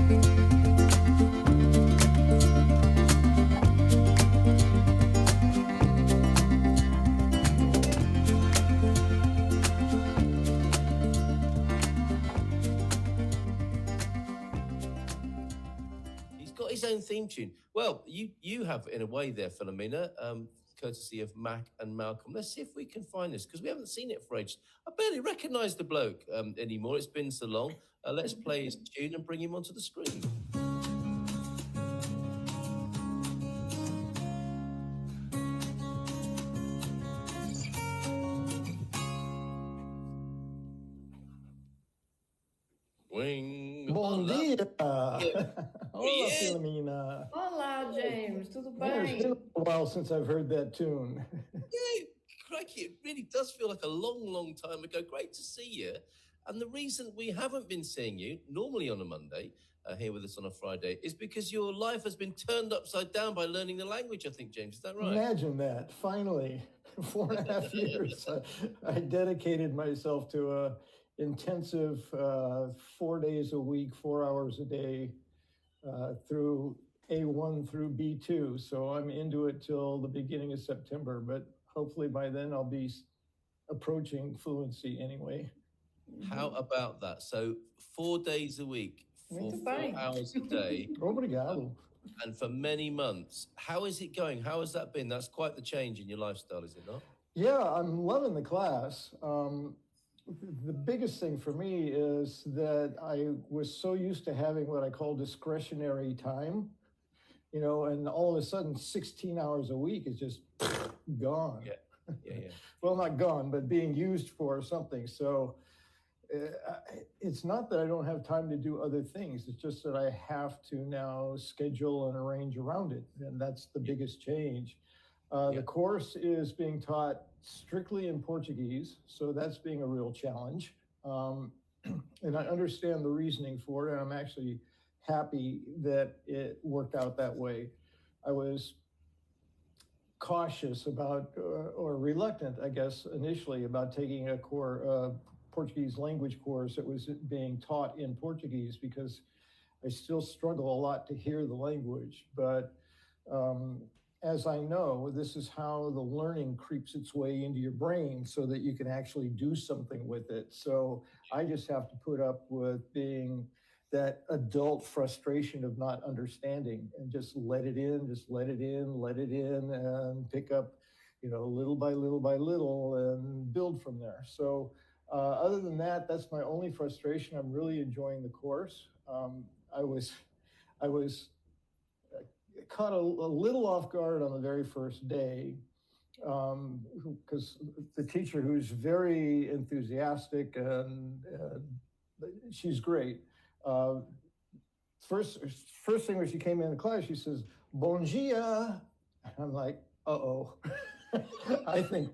He's got his own theme tune. Well, you have in a way there, Philomena, courtesy of Mac and Malcolm. Let's see if we can find this because we haven't seen it for ages. I barely recognise the bloke anymore. It's been so long. Let's play his tune and bring him onto the screen. Wing. Bom dia! Olá, Yeah. Filomena. Olá, James, tudo It's bem? been a while since I've heard that tune. Yeah, crikey, it really does feel like a long, long time ago. Great to see you. And the reason we haven't been seeing you, normally on a Monday, here with us on a Friday, is because your life has been turned upside down by learning the language, I think, James. Is that right? Imagine that. Finally, 4.5 years, I dedicated myself to a intensive 4 days a week, 4 hours a day through A1 through B2. So I'm into it till the beginning of September, but hopefully by then I'll be approaching fluency anyway. How about that? So 4 days a week, for Muito 4 bem. hours a day, Obrigado. and for many months. How is it going? How has that been? That's quite the change in your lifestyle, is it not? Yeah, I'm loving the class. The biggest thing for me is that I was so used to having what I call discretionary time, and all of a sudden 16 hours a week is just gone. Yeah. Well, not gone, but being used for something. So it's not that I don't have time to do other things. It's just that I have to now schedule and arrange around it. And that's the biggest change. The course is being taught strictly in Portuguese, so that's being a real challenge. And I understand the reasoning for it, and I'm actually happy that it worked out that way. I was cautious about, or reluctant, I guess, initially about taking a Portuguese language course that was being taught in Portuguese because I still struggle a lot to hear the language. But as I know, this is how the learning creeps its way into your brain so that you can actually do something with it. So I just have to put up with being that adult frustration of not understanding and just let it in, and pick up, little by little and build from there. So other than that, that's my only frustration. I'm really enjoying the course. I was caught a little off guard on the very first day because the teacher, who's very enthusiastic and she's great. First thing when she came into class, she says, "Bom dia." I'm like, uh-oh. I think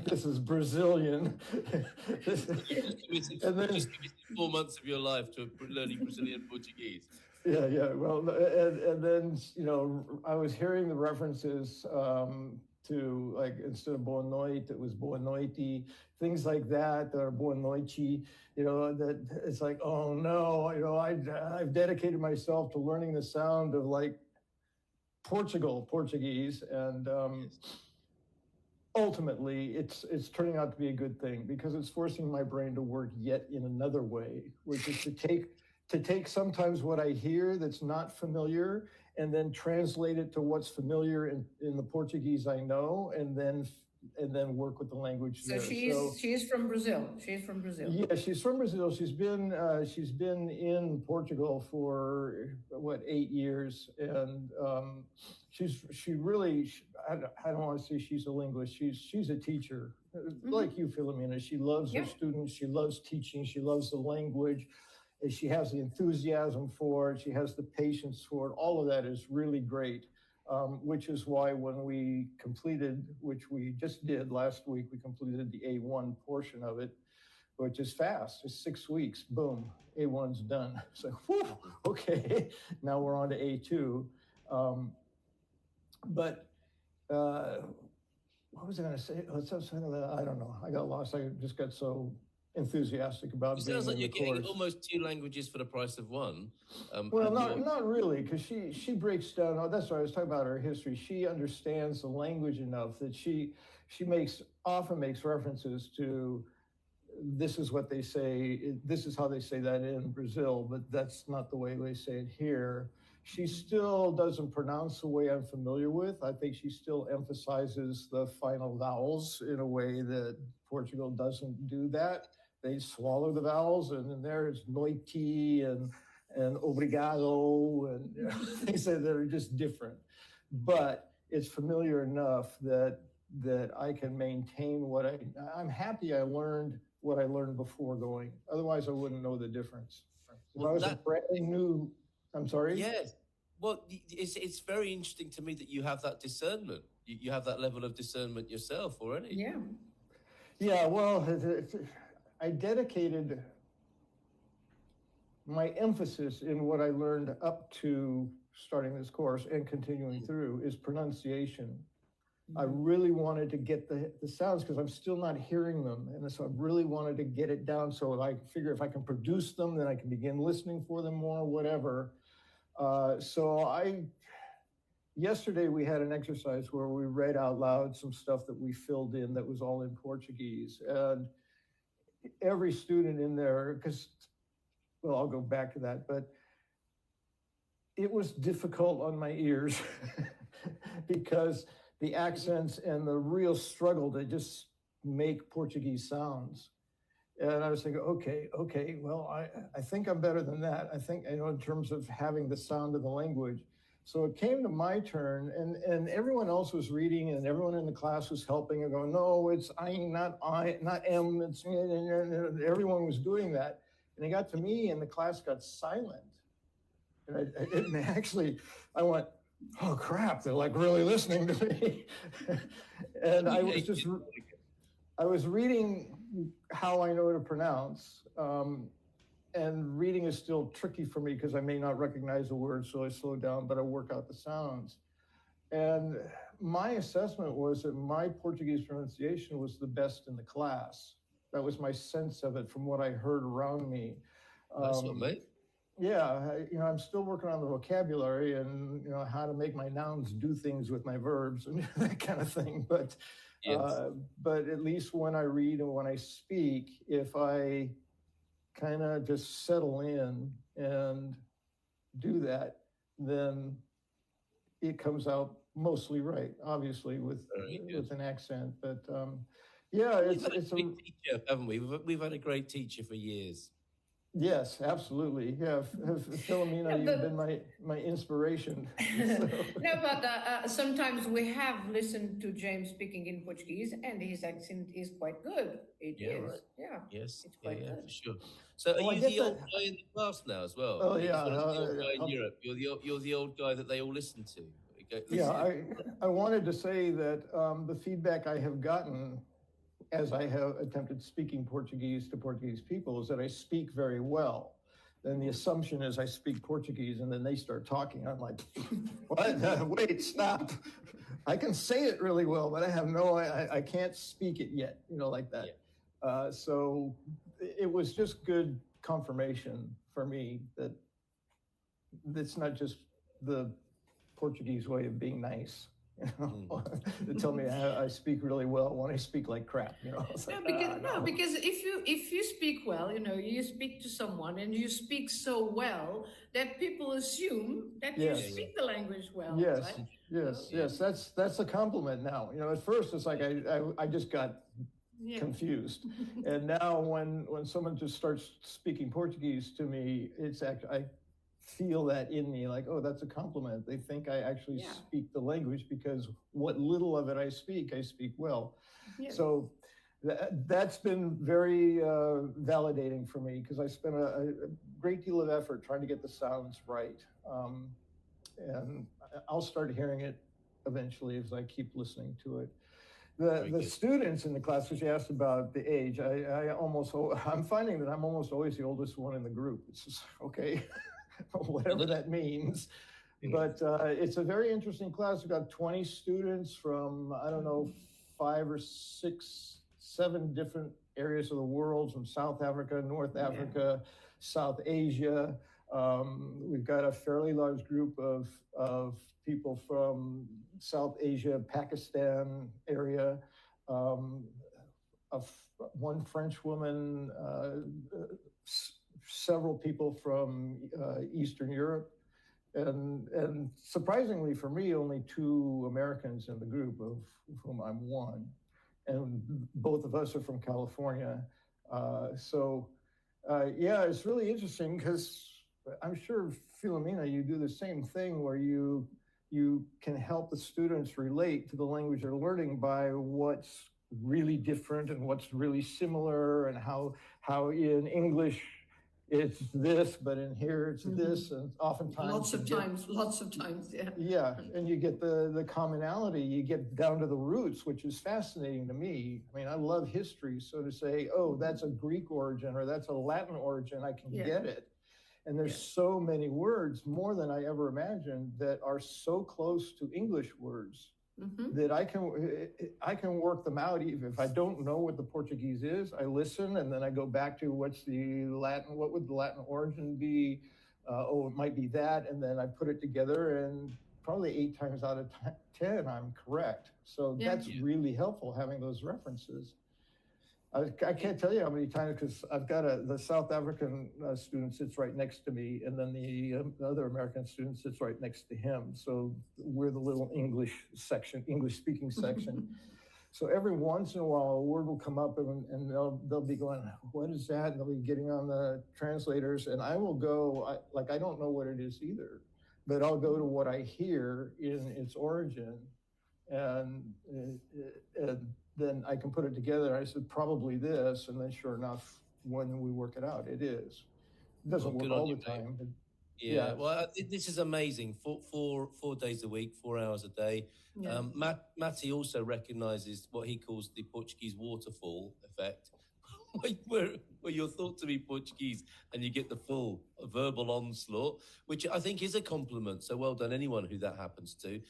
this is Brazilian. And then, just committed 4 months of your life to learning Brazilian Portuguese. Yeah. Well, and then, I was hearing the references to, like, instead of boa noite, it was boa noite, things like that, or boa noite, that it's like, oh no, I've dedicated myself to learning the sound of like Portuguese, and ultimately it's turning out to be a good thing because it's forcing my brain to work yet in another way, which is to take sometimes what I hear that's not familiar and then translate it to what's familiar in the Portuguese I know, and then work with the language So there. she's from Brazil. She's from Brazil. Yeah, she's from Brazil. She's been in Portugal for 8 years, and I don't want to say she's a linguist. She's a teacher, like you, Filomena. She loves her students. She loves teaching. She loves the language. And she has the enthusiasm for it. She has the patience for it. All of that is really great. Which is why when we completed, which we just did last week, we completed the A1 portion of it, which is fast. It's 6 weeks, boom, A1's done. So, whew, okay, now we're on to A2. But what was I going to say? I don't know. I got lost. I just got so enthusiastic about It being sounds like in you're the getting course. almost two languages for the price of one. Well, and you're- not really, because she breaks down. Oh, that's what I was talking about, her history. She understands the language enough that she often makes references to, this is what they say, this is how they say that in Brazil, but that's not the way they say it here. She still doesn't pronounce the way I'm familiar with. I think she still emphasizes the final vowels in a way that Portugal doesn't do that. They swallow the vowels, and then there's noite and obrigado and things that are just different. But it's familiar enough that I can maintain what I'm happy I learned what I learned before going. Otherwise, I wouldn't know the difference. If I was a brand new, I'm sorry? Yes. Well, it's very interesting to me that you have that discernment. You have that level of discernment yourself already. Yeah. Yeah, well, I dedicated my emphasis in what I learned up to starting this course and continuing through is pronunciation. I really wanted to get the sounds because I'm still not hearing them. And so I really wanted to get it down. So I figure if I can produce them, then I can begin listening for them more, whatever. Yesterday we had an exercise where we read out loud some stuff that we filled in that was all in Portuguese. And every student in there, well, I'll go back to that, but it was difficult on my ears because the accents and the real struggle to just make Portuguese sounds. And I was thinking, okay, well, I think I'm better than that. I think, in terms of having the sound of the language. So it came to my turn, and everyone else was reading, and everyone in the class was helping and going, no, it's not M, it's, and everyone was doing that. And it got to me, and the class got silent. And I went, oh crap, they're like really listening to me. And I was reading how I know to pronounce, and reading is still tricky for me because I may not recognize the words, so I slow down, but I work out the sounds. And my assessment was that my Portuguese pronunciation was the best in the class. That was my sense of it from what I heard around me. That's what, mate. Yeah, I'm still working on the vocabulary and how to make my nouns do things with my verbs and that kind of thing. But Yes. but at least when I read and when I speak, if I kind of just settle in and do that, then it comes out mostly right. Obviously with an accent, but yeah, it's a great teacher, haven't we? We've had a great teacher for years. Yes, absolutely. Yeah, Philomena, you've been my inspiration. So. No, but sometimes we have listened to James speaking in Portuguese, and his accent is quite good. It is. Right. Yeah. Yes, It's quite good. for sure. So are you the old guy in the class now as well? Oh, yeah. The old guy in Europe. You're the old guy that they all listen to. Yeah, I wanted to say that the feedback I have gotten as I have attempted speaking Portuguese to Portuguese people is that I speak very well. Then the assumption is I speak Portuguese and then they start talking. I'm like, what? Wait, stop. I can say it really well, but I can't speak it yet, like that. Yeah. So it was just good confirmation for me that it's not just the Portuguese way of being nice. They tell me I speak really well when I speak like crap. Because if you speak well, you speak to someone and you speak so well that people assume that you speak the language well. Yes, right? yes. That's a compliment now. At first it's like I just got confused, and now when someone just starts speaking Portuguese to me, it's I feel that in me, like, oh, that's a compliment. They think I actually speak the language because what little of it I speak well. Yeah. So that's been very validating for me because I spent a great deal of effort trying to get the sounds right. And I'll start hearing it eventually as I keep listening to it. The students in the class, which you asked about the age, I'm finding that I'm almost always the oldest one in the group. It's just, okay. Whatever that means. But it's a very interesting class. We've got 20 students from, 5 or 6, 7 different areas of the world, from South Africa, North Africa, South Asia. We've got a fairly large group of people from South Asia, Pakistan area, one French woman, several people from Eastern Europe, and surprisingly for me, only 2 Americans in the group, of whom I'm one, and both of us are from California. Yeah, it's really interesting because I'm sure, Philomena, you do the same thing where you can help the students relate to the language they're learning by what's really different and what's really similar, and how in English it's this, but in here it's this, and oftentimes lots of times, yeah. Yeah, and you get the commonality, you get down to the roots, which is fascinating to me. I mean, I love history, so to say, oh, that's a Greek origin or that's a Latin origin, I can get it. And there's so many words, more than I ever imagined, that are so close to English words that I can work them out. Even if I don't know what the Portuguese is, I listen, and then I go back to what would the Latin origin be? It might be that, and then I put it together, and probably 8 times out of 10, I'm correct. So that's really helpful, having those references. I can't tell you how many times, because I've got the South African student sits right next to me, and then the other American student sits right next to him. So we're the little English speaking section. So every once in a while, a word will come up, and they'll be going, what is that? And they'll be getting on the translators, and I will go, I don't know what it is either, but I'll go to what I hear in its origin, and then I can put it together. I said, probably this, and then sure enough, when we work it out, it is. It doesn't work all the time. But yeah, well, this is amazing. 4 days a week, 4 hours a day. Yeah. Matty also recognizes what he calls the Portuguese waterfall effect, where you're thought to be Portuguese and you get the full verbal onslaught, which I think is a compliment. So well done, anyone who that happens to.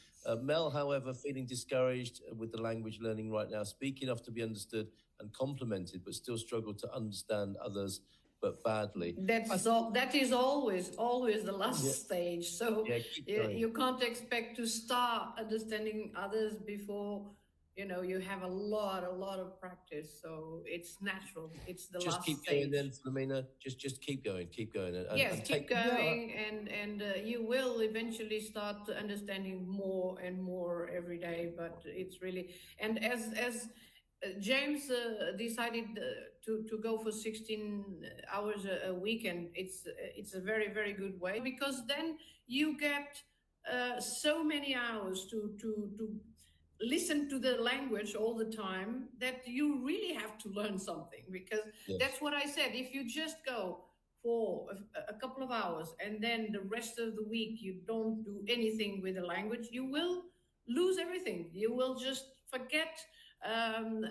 Mel, however, feeling discouraged with the language learning right now, speak enough to be understood and complimented, but still struggle to understand others, but badly. That is always the last stage. So you can't expect to start understanding others before you have a lot of practice. So it's natural. It's the last stage. Just keep going then, Philomena. Just keep going. Keep going. And keep going, and you will eventually start understanding more and more every day. But it's really, and as James decided to go for 16 hours a weekend, it's a very, very good way, because then you get so many hours to listen to the language all the time that you really have to learn something, because that's what I said. If you just go for a couple of hours and then the rest of the week you don't do anything with the language, you will lose everything. You will just forget, and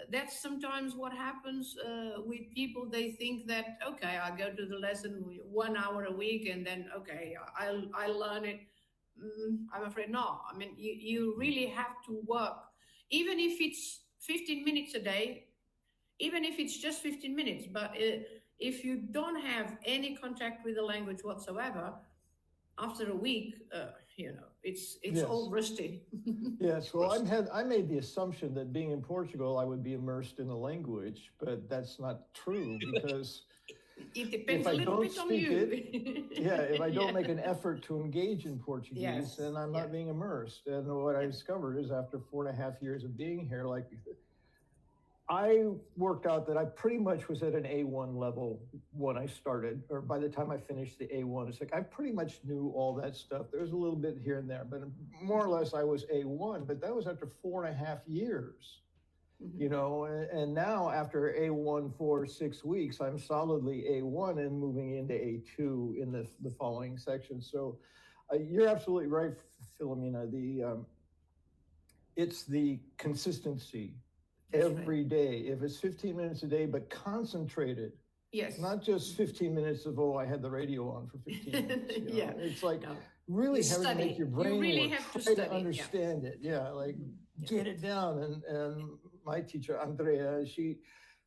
that's sometimes what happens with people. They think that, okay, I go to the lesson 1 hour a week and then, okay, I learn it. I'm afraid no. I mean, you really have to work, even if it's 15 minutes a day, even if it's just 15 minutes. But if you don't have any contact with the language whatsoever, after a week, it's all rusty. Yes, well, I made the assumption that being in Portugal, I would be immersed in the language, but that's not true, because it depends a little bit on you. If I don't make an effort to engage in Portuguese, then I'm not being immersed. And what I discovered is, after 4.5 years of being here, I worked out that I pretty much was at an A1 level when I started, or by the time I finished the A1. It's like I pretty much knew all that stuff. There's a little bit here and there, but more or less I was A1. But that was after 4.5 years. And now after A1 for 6 weeks, I'm solidly A1 and moving into A2 in the following section. So you're absolutely right, Philomena. It's the consistency. That's every day. If it's 15 minutes a day, but concentrated. Yes. Not just 15 minutes of, I had the radio on for 15 minutes. It's like really having to make your brain really work, try to understand it. Yeah, get it down. And my teacher, Andrea,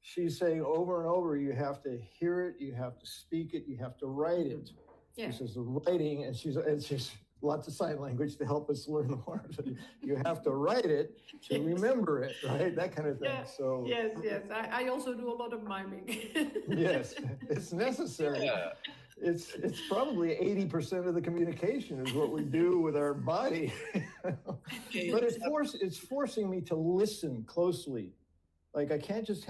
she's saying over and over, you have to hear it, you have to speak it, you have to write it. Yeah. She says the writing, and she's lots of sign language to help us learn the words. You have to write it to remember it, right? That kind of thing. Yeah. So Yes. I also do a lot of miming. yes, it's necessary. Yeah. It's probably 80% of the communication is what we do with our body. But it's forcing me to listen closely. Like it can't just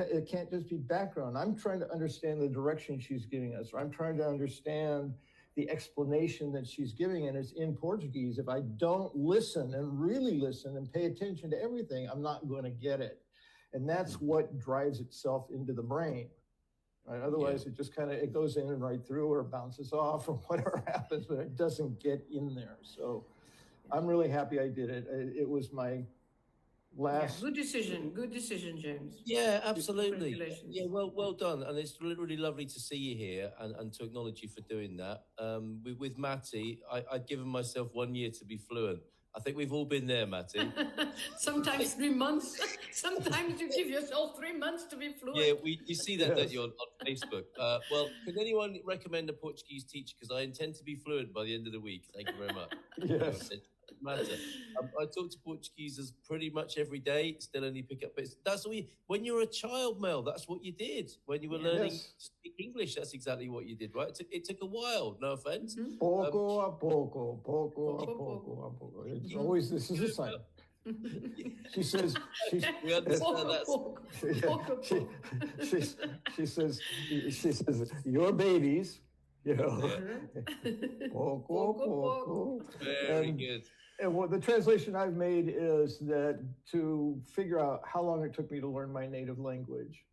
be background. I'm trying to understand the direction she's giving us, or I'm trying to understand the explanation that she's giving, and it's in Portuguese. If I don't listen and really listen and pay attention to everything, I'm not going to get it. And that's what drives itself into the brain. Right? Otherwise, it just it goes in and right through, or bounces off, or whatever happens, but it doesn't get in there. So I'm really happy I did it. It was my last. Good decision, James. Yeah, absolutely. Congratulations. Yeah, well done. And it's really lovely to see you here and to acknowledge you for doing that. With Matty, I'd given myself 1 year to be fluent. I think we've all been there, Matty. Sometimes 3 months. Sometimes you give yourself 3 months to be fluent. Yeah, you see that, don't you, on Facebook? Well, can anyone recommend a Portuguese teacher? Because I intend to be fluent by the end of the week. Thank you very much. Yes. Matter. I talk to Portuguese pretty much every day. Still only pick up bits. That's what when you were a child, Mel. That's what you did when you were learning to speak English. That's exactly what you did, right? It took a while. No offense. Poco a poco, poco a poco a poco. It's always this is a sign. She says we understand that. She says your babies. Poco. Very good. And what the translation I've made is that to figure out how long it took me to learn my native language.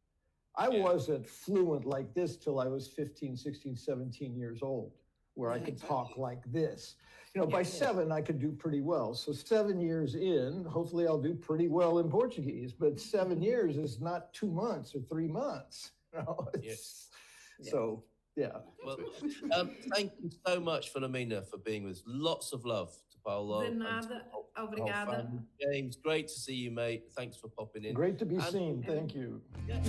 I wasn't fluent like this till I was 15, 16, 17 years old, where I could talk like this. By 7, I could do pretty well. So 7 years in, hopefully I'll do pretty well in Portuguese, but 7 years is not 2 months or 3 months. So, yeah. Well, thank you so much, Filomena, for being with us. Lots of love to Paolo. De nada. Obrigada. James, great to see you, mate. Thanks for popping in. Great to be seen. Thank you. Yeah.